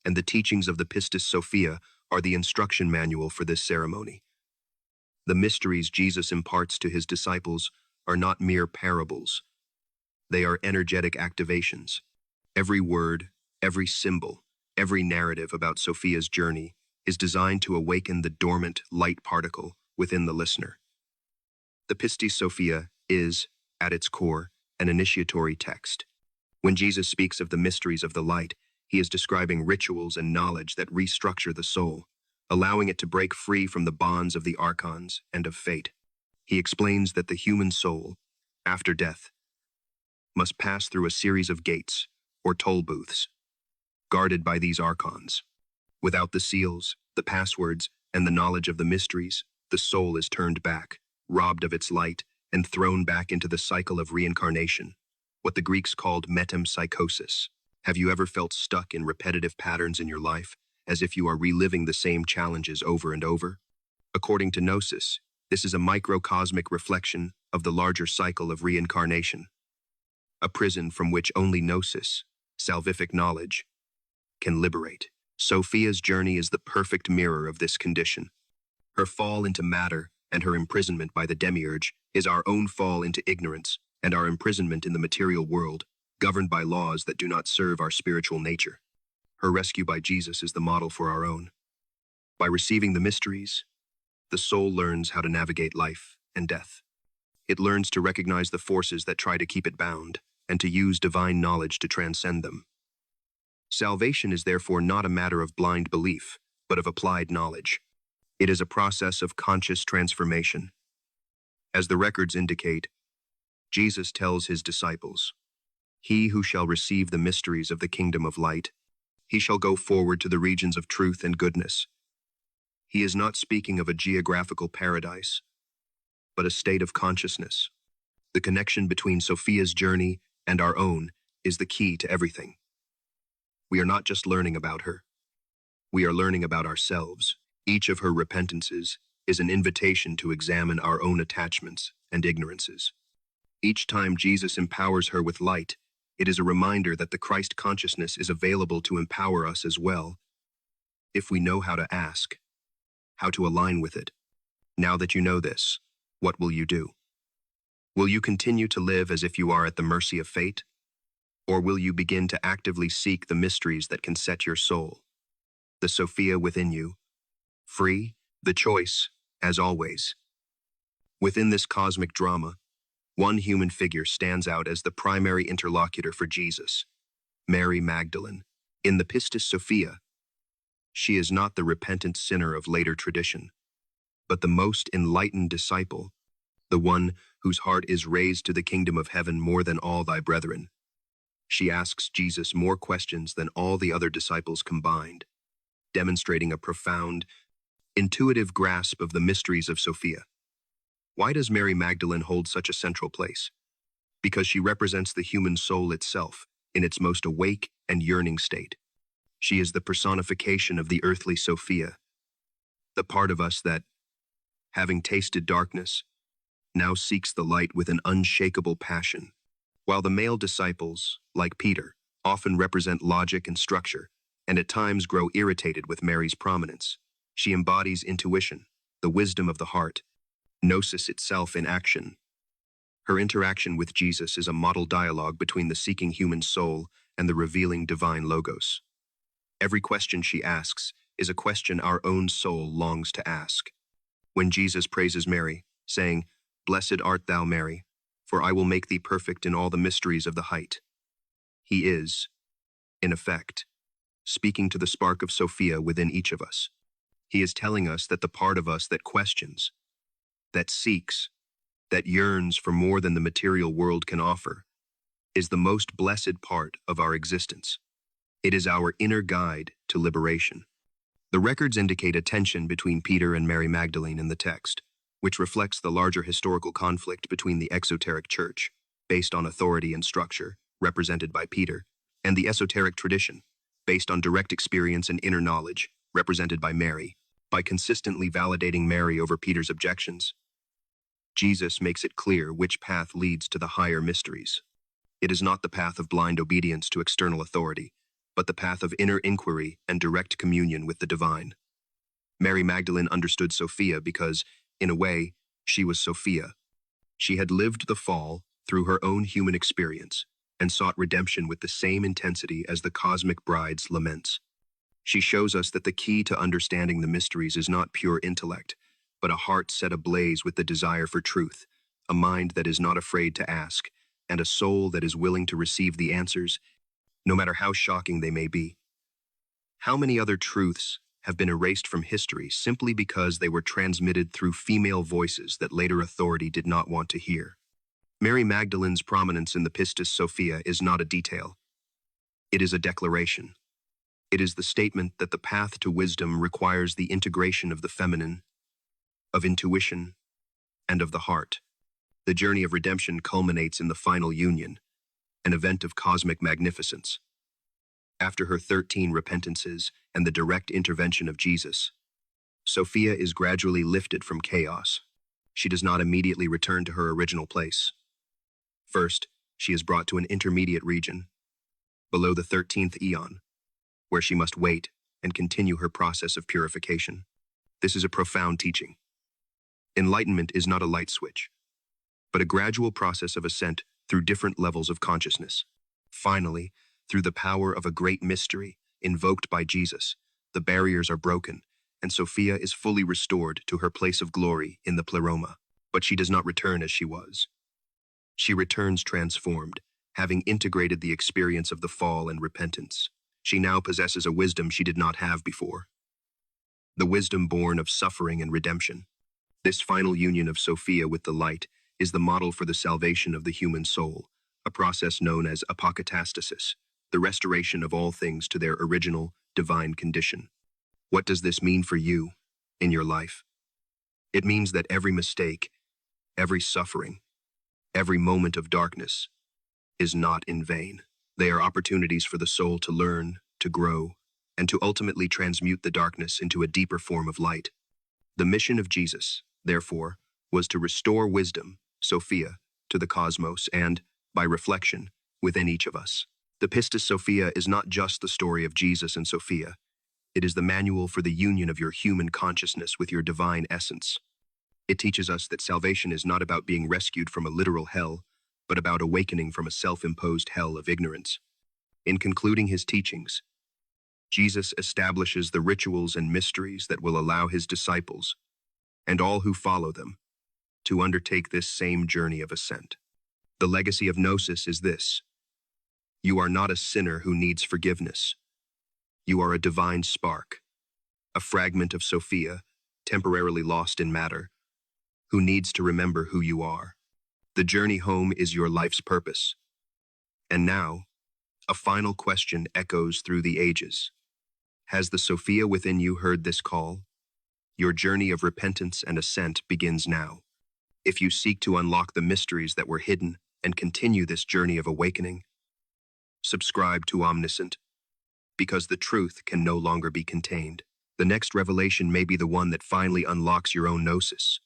and the teachings of the Pistis Sophia are the instruction manual for this ceremony. The mysteries Jesus imparts to his disciples are not mere parables. They are energetic activations. Every word, every symbol, every narrative about Sophia's journey is designed to awaken the dormant light particle within the listener. The Pistis Sophia is, at its core, an initiatory text. When Jesus speaks of the mysteries of the light, he is describing rituals and knowledge that restructure the soul, allowing it to break free from the bonds of the archons and of fate. He explains that the human soul, after death, must pass through a series of gates, or toll booths, guarded by these archons. Without the seals, the passwords, and the knowledge of the mysteries, the soul is turned back, robbed of its light, and thrown back into the cycle of reincarnation, what the Greeks called metempsychosis. Have you ever felt stuck in repetitive patterns in your life, as if you are reliving the same challenges over and over? According to Gnosis, this is a microcosmic reflection of the larger cycle of reincarnation, a prison from which only Gnosis, salvific knowledge, can liberate. Sophia's journey is the perfect mirror of this condition. Her fall into matter and her imprisonment by the demiurge is our own fall into ignorance and our imprisonment in the material world, governed by laws that do not serve our spiritual nature. Her rescue by Jesus is the model for our own. By receiving the mysteries, the soul learns how to navigate life and death. It learns to recognize the forces that try to keep it bound and to use divine knowledge to transcend them. Salvation is therefore not a matter of blind belief, but of applied knowledge. It is a process of conscious transformation. As the records indicate, Jesus tells his disciples, "He who shall receive the mysteries of the kingdom of light, he shall go forward to the regions of truth and goodness." He is not speaking of a geographical paradise, but a state of consciousness. The connection between Sophia's journey and our own is the key to everything. We are not just learning about her. We are learning about ourselves. Each of her repentances is an invitation to examine our own attachments and ignorances. Each time Jesus empowers her with light, it is a reminder that the Christ consciousness is available to empower us as well, if we know how to ask, how to align with it. Now that you know this, what will you do? Will you continue to live as if you are at the mercy of fate? Or will you begin to actively seek the mysteries that can set your soul, the Sophia within you, free? The choice, as always. Within this cosmic drama, one human figure stands out as the primary interlocutor for Jesus, Mary Magdalene. In the Pistis Sophia, she is not the repentant sinner of later tradition, but the most enlightened disciple, the one whose heart is raised to the kingdom of heaven more than all thy brethren. She asks Jesus more questions than all the other disciples combined, demonstrating a profound, intuitive grasp of the mysteries of Sophia. Why does Mary Magdalene hold such a central place? Because she represents the human soul itself in its most awake and yearning state. She is the personification of the earthly Sophia, the part of us that, having tasted darkness, now seeks the light with an unshakable passion. While the male disciples, like Peter, often represent logic and structure, and at times grow irritated with Mary's prominence, she embodies intuition, the wisdom of the heart, Gnosis itself in action. Her interaction with Jesus is a model dialogue between the seeking human soul and the revealing divine logos. Every question she asks is a question our own soul longs to ask. When Jesus praises Mary, saying, "Blessed art thou, Mary, for I will make thee perfect in all the mysteries of the height," he is, in effect, speaking to the spark of Sophia within each of us. He is telling us that the part of us that questions, that seeks, that yearns for more than the material world can offer, is the most blessed part of our existence. It is our inner guide to liberation. The records indicate a tension between Peter and Mary Magdalene in the text, which reflects the larger historical conflict between the exoteric church, based on authority and structure, represented by Peter, and the esoteric tradition, based on direct experience and inner knowledge, represented by Mary. By consistently validating Mary over Peter's objections, Jesus makes it clear which path leads to the higher mysteries. It is not the path of blind obedience to external authority, but the path of inner inquiry and direct communion with the divine. Mary Magdalene understood Sophia because, in a way, she was Sophia. She had lived the fall through her own human experience and sought redemption with the same intensity as the cosmic bride's laments. She shows us that the key to understanding the mysteries is not pure intellect, but a heart set ablaze with the desire for truth, a mind that is not afraid to ask, and a soul that is willing to receive the answers, no matter how shocking they may be. How many other truths have been erased from history simply because they were transmitted through female voices that later authority did not want to hear? Mary Magdalene's prominence in the Pistis Sophia is not a detail. It is a declaration. It is the statement that the path to wisdom requires the integration of the feminine, of intuition, and of the heart. The journey of redemption culminates in the final union, an event of cosmic magnificence. After her 13 repentances and the direct intervention of Jesus, Sophia is gradually lifted from chaos. She does not immediately return to her original place. First, she is brought to an intermediate region, below the 13th eon, where she must wait and continue her process of purification. This is a profound teaching. Enlightenment is not a light switch, but a gradual process of ascent through different levels of consciousness. Finally, through the power of a great mystery invoked by Jesus, the barriers are broken, and Sophia is fully restored to her place of glory in the pleroma. But she does not return as she was. She returns transformed, having integrated the experience of the fall and repentance. She now possesses a wisdom she did not have before, the wisdom born of suffering and redemption. This final union of Sophia with the light is the model for the salvation of the human soul, a process known as apokatastasis, the restoration of all things to their original, divine condition. What does this mean for you in your life? It means that every mistake, every suffering, every moment of darkness is not in vain. They are opportunities for the soul to learn, to grow, and to ultimately transmute the darkness into a deeper form of light. The mission of Jesus, therefore, was to restore wisdom, Sophia, to the cosmos and, by reflection, within each of us. The Pistis Sophia is not just the story of Jesus and Sophia. It is the manual for the union of your human consciousness with your divine essence. It teaches us that salvation is not about being rescued from a literal hell, but about awakening from a self-imposed hell of ignorance. In concluding his teachings, Jesus establishes the rituals and mysteries that will allow his disciples, and all who follow them, to undertake this same journey of ascent. The legacy of Gnosis is this: you are not a sinner who needs forgiveness. You are a divine spark, a fragment of Sophia, temporarily lost in matter, who needs to remember who you are. The journey home is your life's purpose. And now, a final question echoes through the ages. Has the Sophia within you heard this call? Your journey of repentance and ascent begins now. If you seek to unlock the mysteries that were hidden and continue this journey of awakening, subscribe to Omniscient, because the truth can no longer be contained. The next revelation may be the one that finally unlocks your own gnosis.